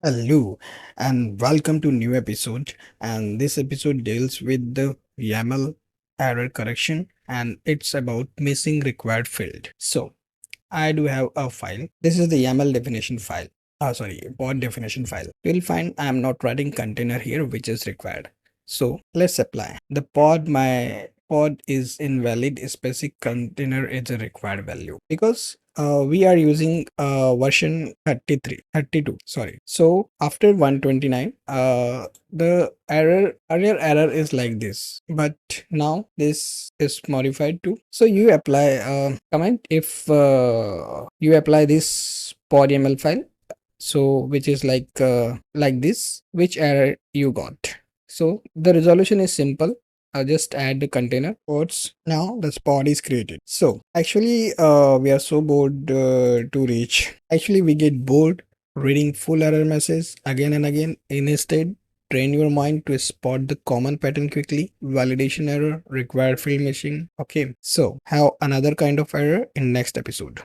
Hello and welcome to new episode, and this episode deals with the YAML error correction, and it's about missing required field. So I do have a file. This is the YAML definition file. Pod definition file. You'll find I am not writing container here, which is required. So let's apply. My pod is invalid. Specific container is a required value because we are using version 32. Sorry. So after 129, the earlier error is like this, but now this is modified to. So you apply comment if you apply this pod YAML file, so which is like this, which error you got. So the resolution is simple. Just add the container ports. Now the pod is created. So actually we are so bored to reach. Actually we get bored reading full error message again and again. Instead, train your mind to spot the common pattern quickly. Validation error, required field missing. Okay, so have another kind of error in next episode.